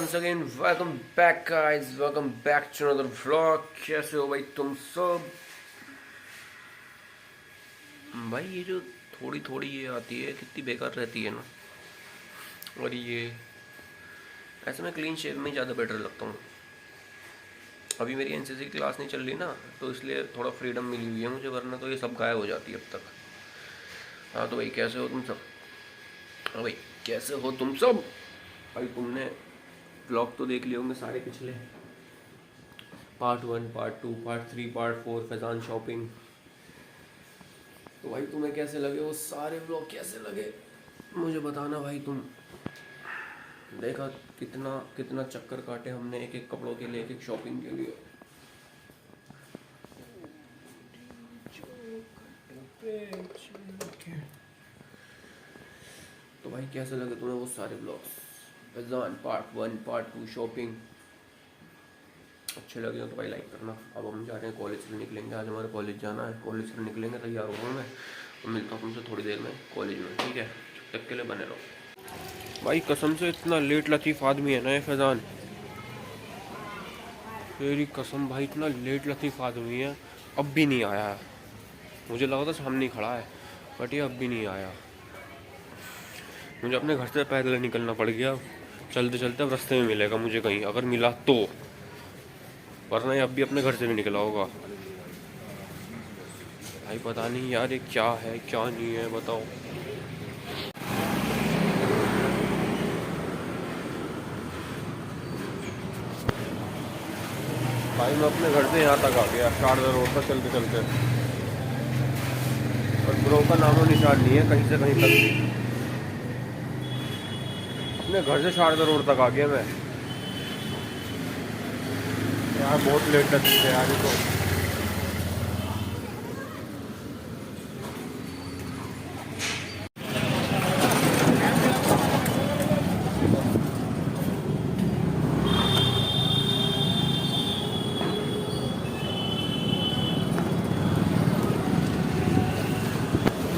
once again welcome back guys, welcome back to another vlog। कैसे हो भाई तुम सब? भाई ये जो थोड़ी थोड़ी ये आती है कितनी बेकार रहती है ना। और ये ऐसे मैं क्लीन शेव में ज़्यादा बेटर लगता हूँ। अभी मेरी एनसीसी की क्लास नहीं चल रही ना, तो इसलिए थोड़ा फ्रीडम मिली हुई है मुझे, वरना तो ये सब गायब हो जाती है अब तक। हाँ तो भाई कैसे हो तुम सब? हाँ भाई कैसे हो तुम सब? भाई तुमने व्लॉग तो देख लिए होंगे सारे पिछले, part 1, part 2, part 3, part 4, Faizan shopping. तो भाई तुम्हें कैसे लगे वो सारे व्लॉग? कैसे लगे मुझे बताना भाई। तुम देखा कितना कितना चक्कर काटे हमने एक एक कपड़ों के लिए, एक एक शॉपिंग के लिए। तो भाई कैसे लगे तुम्हें वो सारे vlogs? Faizan part 1, part 2, shopping अच्छे लगे हो तो भाई लाइक करना। अब हम जा रहे हैं कॉलेज से निकलेंगे, आज हमारे कॉलेज जाना है। कॉलेज से निकलेंगे, तैयार हो मैं और मिलता हूँ तुमसे थोड़ी देर में कॉलेज में, ठीक है? जब तक के लिए बने रहो। भाई कसम से इतना लेट लतीफ़ आदमी है ना ये फैज़ान, तेरी कसम भाई इतना लेट लतीफ़ आदमी है, अब भी नहीं आया है। मुझे लगा था सामने ही खड़ा है, बट ये अब भी नहीं आया। मुझे अपने घर से पैदल निकलना पड़ गया, चलते चलते अब रास्ते में मिलेगा मुझे कहीं, अगर मिला तो, वरना ये अब भी अपने घर से नहीं निकला होगा। भाई पता नहीं यार ये क्या है क्या नहीं है, बताओ। भाई मैं अपने घर से यहाँ तक आ गया, शारदा रोड पर चलते चलते, और ब्रो का नामो निशान नहीं है कहीं से कहीं तक भी। अपने घर से शारदा रोड तक आ गया मैं यार, बहुत लेट लगती है यार ये तो।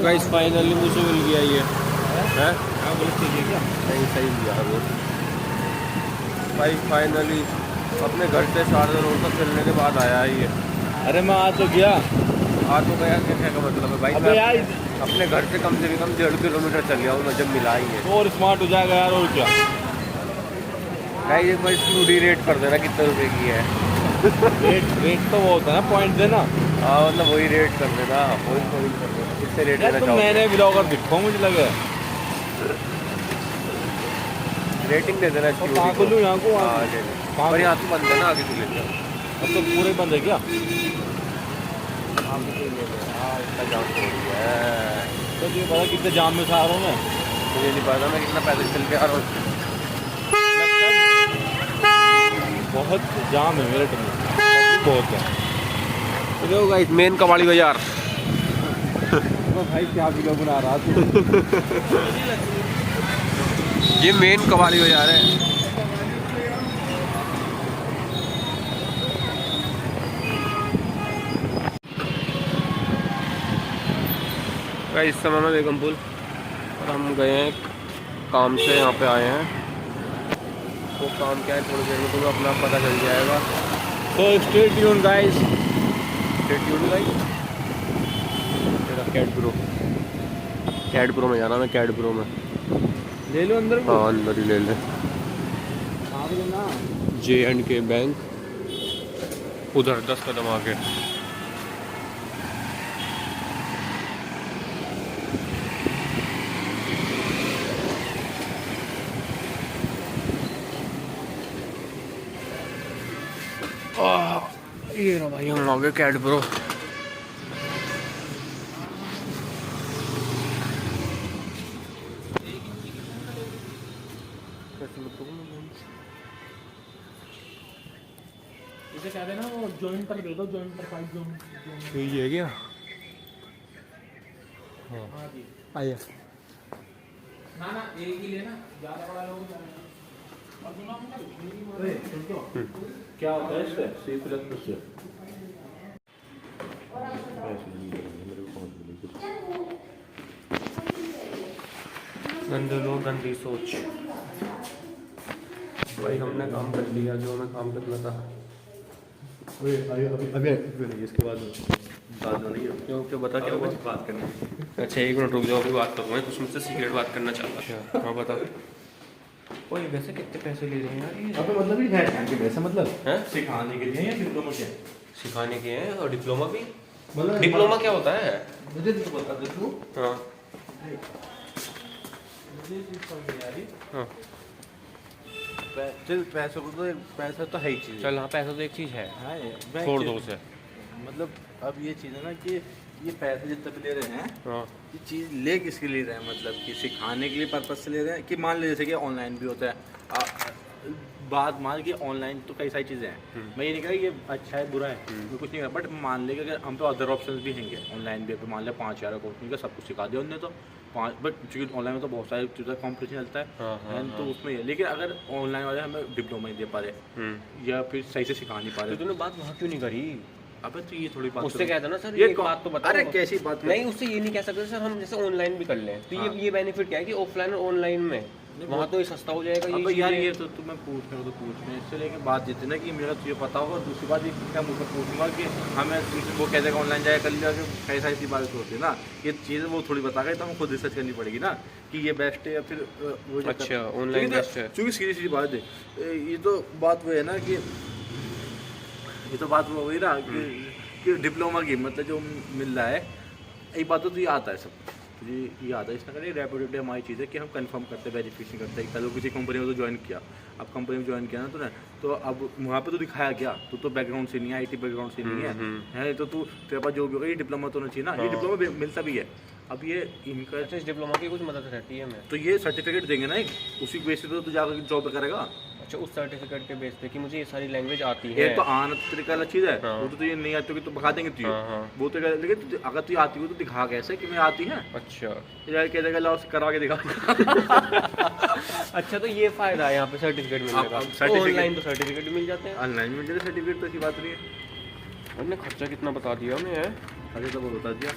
गाइस फाइनली मुझे मिल गया ये है, नहीं सही लिया वो भाई। फाइनली अपने घर से शारदा रोड तक चलने के बाद आया है ये। अरे मैं आ तो गया, क्या का मतलब है भाई? अबे यार अपने घर से कम 1.5 किलोमीटर चल गया हूँ मैं जब मिला ही है। और स्मार्ट हो जाएगा यार, और क्या। भाई एक बार इसकी पूरी रेट कर देना कितने रुपए की है। रेट तो वो होता है ना, पॉइंट देना। हाँ मतलब वही रेट कर देना, वही कर देना, कितने रेट देना तुम चाहोगे? नए ब्लॉगर दिखो मुझे लगे, रेटिंग दे देना इसकी। कहाँ खोलूँ यहाँ को? हाँ ले ले, पर यहाँ तो बंद है ना, आगे तो ले लो। अब तो पूरे बंद है क्या? आगे तो ले लो। हाँ इतना जाम हो रही है तो तुझे पता कितने जाम में से आ रहा हूँ मैं? मुझे नहीं पता मैं कितना पैदल चल के आ रहा हूँ। बहुत जाम है मेरे में, बहुत है। देखो गाइस मेन कबाड़ी बाजार। तो भाई क्या वीडियो बना रहा तू? ये मेन कबाड़ी बाजार है। गाइस इस समय मैं बेगम पुल और हम गए हैं काम से, यहाँ पे आए हैं। तो काम क्या है थोड़ी देर में तुम्हें अपना पता चल जाएगा। तो stay tune guys, stay tune guys. तेरा कैड प्रो में जाना, मैं कैड प्रो में। ले लो अंदर। हाँ अंदर ही ले ले। J&K बैंक उधर 10 कदम आगे। ये ना भाई हम आ गए कैड प्रो। इसे कह देना वो जॉइंट पर दे दो, जॉइंट पर 5 जॉइंट। ये है क्या? हाँ जी आइए ना ना, एक ही लेना, ज़्यादा बड़ा लोग क्या होता है इससे? सी प्लस से गंदे लोग गंदी सोच। भाई हमने काम कर लिया जो हमें काम करना था। अभी इसके बाद बात हो रही है। क्यों क्यों बता क्या हुआ? बात करनी। अच्छा 1 मिनट रुक जाओ, अभी बात करूँगा, कुछ मुझसे सीक्रेट बात करना चाहता। अच्छा हाँ बता। ओए वैसे कितने पैसे ले रहे हैं यार ये? अब मतलब ही है कि वैसे मतलब हैं सिखाने के लिए या डिप्लोमा क्या? सिखाने के हैं और डिप्लोमा भी। मतलब डिप्लोमा क्या होता है? मुझे तो बता दे तू। हाँ मुझे चीज समझ नहीं आ रही। हाँ चल पैसों को तो पैसा तो है ही चीज। चल हाँ पैसा तो एक चीज़ है, हाँ छोड़ दो उसे। मतलब अब ये चीज़ है ना कि ये पैसे जितने भी ले रहे हैं हाँ ये चीज़ ले किसके लिए रहे हैं, मतलब कि सिखाने के लिए पर्पज से ले रहे हैं कि मान लीजिए जैसे कि ऑनलाइन भी होता है। बात मान कि ऑनलाइन तो कई सारी चीज़ें हैं, मैं ये नहीं कह रहा ये अच्छा है बुरा है, मैं कुछ नहीं कह रहा, बट मान लें कि अगर हम तो अदर ऑप्शन भी हैंगे ऑनलाइन भी, मान लिया 5,000 का कोर्स का सब कुछ सिखा दिया उन्होंने तो 5, बट चूँकि ऑनलाइन में तो बहुत सारी चीज़ें कॉम्पिटिशन चलता है तो उसमें ये, लेकिन अगर ऑनलाइन वाले हमें डिप्लोमा नहीं दे पा रहे या फिर सही से सिखा नहीं पा तो रहे, तूने बात वहाँ क्यों नहीं करी? अबे तो ये थोड़ी बात उससे कहता ना सर ये एक बात तो बता। अरे कैसी बात कर- नहीं उससे ये नहीं कह सकते सर हम जैसे ऑनलाइन भी कर लें तो ये बेनिफिट क्या है कि ऑफलाइन और ऑनलाइन में वहाँ तो ये सस्ता हो जाएगा। अब ये यार चीज़ें। ये तो तुम्हें पूछ रहे हो तो पूछ रहे इससे लेके बात ये थी ना कि मेरा तुझे पता होगा, दूसरी बात ये क्या मुझसे पूछूंगा कि हमें वो कह देगा ऑनलाइन जाएगा कर लिया कि कई सारी सी बातें होती है ना, ये चीज़ें वो थोड़ी बता गए तो हमें खुद रिसर्च करनी पड़ेगी ना कि ये बेस्ट है या फिर वो जो अच्छा ऑनलाइन बेस्ट है। क्योंकि सीधी बात है ये तो बात वो है ना कि ये तो बात वो हुई ना कि डिप्लोमा की मतलब जो मिल रहा है एक बात तो ये आता है सब तुझे ये आता है, इसमें करें रेपुटेड हमारी चीज़ है कि हम कंफर्म करते हैं वेरिफिकेशन करते हैं। कल किसी कंपनी में तो ज्वाइन किया, अब कंपनी में ज्वाइन किया ना तूने तो अब वहाँ पे तो दिखाया गया तो बैकग्राउंड से नहीं है, IT बैकग्राउंड से नहीं है तो तू तेरे पास जो भी होगा ये डिप्लोमा तो होना चाहिए ना, ये डिप्लोमा मिलता भी है। अब ये इनका अच्छा इस डिप्लोमा की कुछ मदद रहती है हमें? तो ये सर्टिफिकेट देंगे ना एक, उसी बेसिस पे तो जाकर जॉब करेगा। अच्छा उस सर्टिफिकेट के बेस पे कि मुझे ये सारी लैंग्वेज आती है। एक तो आना तो तरीका अलग चीज़ है, वो तो तुझे नहीं आती होगी तो बता देंगे तुझे, वो तो लेकिन अगर तुझे आती हो तो दिखा कैसे कि मैं आती है। अच्छा यार कह देगा लाओ करवा के दिखा। अच्छा तो ये फायदा है यहाँ पे सर्टिफिकेट मिलने का। ऑनलाइन तो सर्टिफिकेट मिल जाते हैं, ऑनलाइन में मिल जाए सर्टिफिकेट तो ऐसी बात नहीं है। हमने खर्चा कितना बता दिया हमें है? अरे तो वो बता दिया,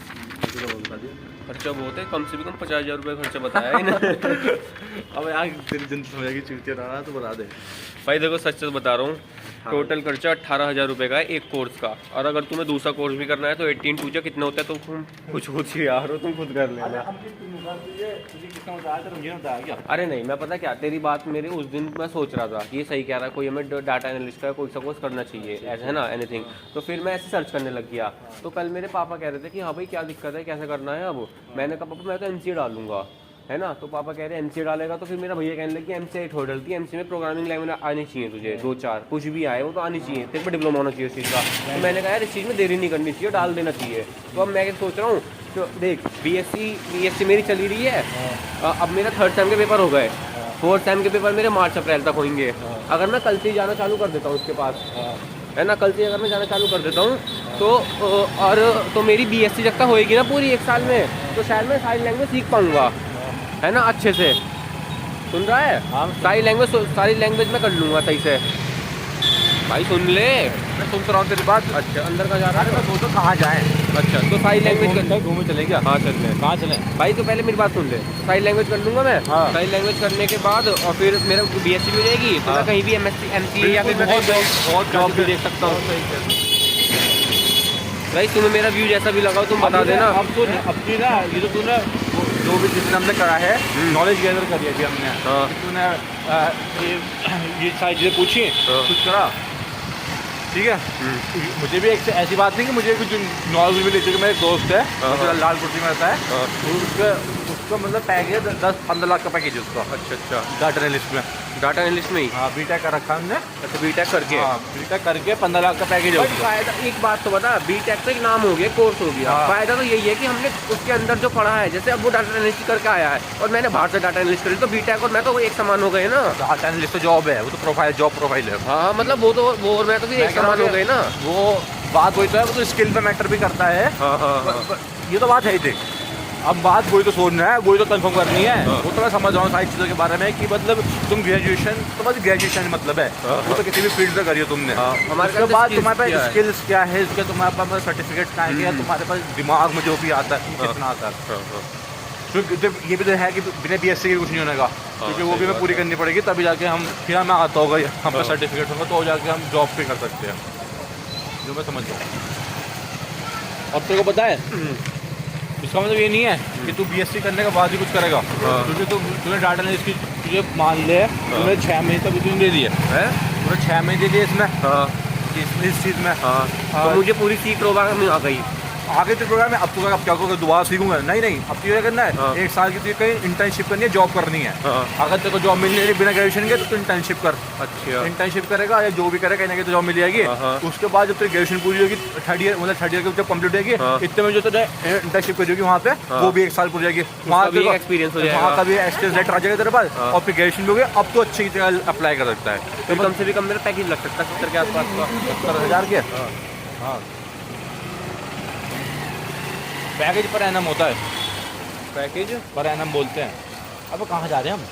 तो वो बता दिया खर्चा बहुत है, कम से भी कम 50,000 रुपये खर्चा बताया है इन्हें। अब यार तेरी दिन समझेगी चूतिया रहा तो बता दे भाई देखो सच सच बता रहा हूँ, टोटल खर्चा 18,000 रुपये का है एक कोर्स का, और अगर तुम्हें दूसरा कोर्स भी करना है तो 18 टू कितना होता है तो तुम कुछ यार हो तुम खुद कर लेना। अरे नहीं मैं पता क्या तेरी बात मेरे उस दिन मैं सोच रहा था कि ये सही कह रहा है, कोई हमें डाटा एनालिस्ट का कोई सा कोर्स करना चाहिए ऐसा है ना एनीथिंग, तो फिर मैं ऐसे सर्च करने लग गया तो कल मेरे पापा कह रहे थे कि हाँ भाई क्या दिक्कत है कैसे करना है। अब मैंने कहा पापा मैं तो MCA डालूंगा है ना, तो पापा कह रहे हैं MCA डालेगा, तो फिर मेरा भैया कहने लगे कि MCA थोड़ी डलती है, MCA में प्रोग्रामिंग लैंग्वेज आनी चाहिए तुझे 2-4 कुछ भी आए वो तो आनी चाहिए, तेरे पर डिप्लोमा होना चाहिए उस चीज़ का। तो मैंने कहा यार इस चीज़ में देरी नहीं करनी चाहिए, डाल देना चाहिए। तो अब मैं क्या सोच रहा हूँ तो देख BSc मेरी चली रही है, अब मेरा 3rd सेम के पेपर हो गए, 4th सेम के पेपर मेरे मार्च अप्रैल तक होंगे। अगर मैं कल से ही जाना चालू कर देता हूँ उसके पास है ना, कल से अगर मैं जाना चालू कर देता हूँ तो और तो मेरी BSc जब तक होएगी ना पूरी 1 साल में, तो शायद मैं सारी लैंग्वेज सीख पाऊँगा है ना अच्छे से। सुन रहा है? हाँ सारी लैंग्वेज मैं कर लूँगा सही से। भाई सुन ले, मैं सुन तो रहा हूँ तेरी बात। अच्छा अंदर का जा रहा है? मैं सोचता कहाँ जाए। अच्छा तो सारी लैंग्वेज कर घूमने चले क्या? हाँ चल ले। कहाँ चले भाई तो पहले मेरी बात सुन ले, सारी लैंग्वेज कर लूँगा मैं। हाँ। सारी लैंग्वेज करने के बाद और फिर मेरा BSc भी हो जाएगी तो मैं कहीं भी MCA या फिर मैं बहुत जॉब भी देख सकता हूँ। भाई तुम्हें मेरा व्यू जैसा भी लगा तुम बता देना। अब तो अब की ना ये तो तूने जो भी जितने हमने करा है नॉलेज गैदर करी है अभी हमने। हाँ। तूने ये सारी चीज़ें पूछी कुछ करा ठीक है। मुझे भी एक ऐसी बात नहीं कि मुझे कुछ नॉलेज भी लेती, मेरा एक दोस्त है जो लालपुर में रहता है, उसका मतलब पैकेज 10-15 लाख का पैकेज है उसका। अच्छा डाटा एनालिस्ट में। डाटा एनालिस्ट में ही? हाँ B.Tech कर रखा हमने। अच्छा B.Tech करके? हाँ B.Tech करके 15 लाख का पैकेज है उसका। फायदा एक बात तो बता, B.Tech तो एक नाम हो गया कोर्स हो गया, फायदा तो यही है कि हमने उसके अंदर जो पढ़ा है, जैसे अब वो डाटा एनालिस्ट करके आया है और मैंने बाहर से डाटा एनालिस्ट करी तो B.Tech और मैं तो एक समान हो गए ना। डाटा एनालिस्ट तो जॉब है, वो तो प्रोफाइल जॉब प्रोफाइल है। हाँ मतलब वो और मैं तो फिर एक समान हो गए ना। वो बात वही तो है, वो तो स्किल पे मैटर भी करता है। हाँ। ये तो बात है ही थी। अब बात वही तो सोचना है, वही तो कंफर्म करनी है। वो तो मैं समझ रहा हूँ सारी चीज़ों के बारे में कि मतलब तुम ग्रेजुएशन तो बस ग्रेजुएशन मतलब है, वो तो किसी भी फील्ड से करिए तुमने। उसके बाद तुम्हारे पास स्किल्स क्या है, इसके तुम्हारे पास सर्टिफिकेट क्या है, तुम्हारे पास दिमाग में जो भी आता है कितना आता है। तो ये भी तो है कि बिना BSc के कुछ नहीं होने का, क्योंकि वो भी हमें पूरी करनी पड़ेगी, तभी जाके हम फिर हमें आता होगा, हम पे सर्टिफिकेट होगा तो जाके हम जॉब पे कर सकते हैं, जो मैं समझ रहा हूँ। अब तेरे को पता है इसका मतलब ये नहीं है कि तू BSc करने के बाद ही कुछ करेगा, क्योंकि तूने डाटा एनालिसिस की तुझे मान ले तूने 6 महीने तक तूने दे दिए, तूने 6 महीने दे दिए इसमें, इस चीज़ में। तो मुझे पूरी सीख प्रोग्राम में आ गई आगे तो प्रोग्राम है, अब तो अब क्या करोगे, दोबारा सीखूंगा? नहीं नहीं, अब तो ये करना है 1 साल की तुझे कहीं इंटर्नशिप करनी है, जॉब करनी है। अगर तेरे को जॉब मिल रही है बिना ग्रेजुएशन के तो तू इंटर्नशिप कर। अच्छा, इंटर्नशिप करेगा या जो भी करेगा कहीं ना कहीं तो जॉब मिल जाएगी। उसके बाद जब तेरी ग्रेजुएशन पूरी होगी, थर्ड ईयर की जब कंप्लीट होगी, इतने में जो तुझे इंटर्नशिप करोगी वहाँ पे वो भी 1 साल पूरी जाएगी, वहाँ भी एक्सपीरियंस हो जाएगा, वहाँ का भी एक्सपीरियंस लेटर आ जाएगा तेरे पास, और फिर ग्रेजुएशन भी हो गया, अब तो अच्छी जगह अप्लाई कर सकता है। तो कम से कम मेरा पैकेज लग सकता है 70 के आसपास का। 70,000 के। हाँ, पैकेज पर एनम होता है, पैकेज पर एनम बोलते हैं। अब कहाँ जा रहे हैं हम?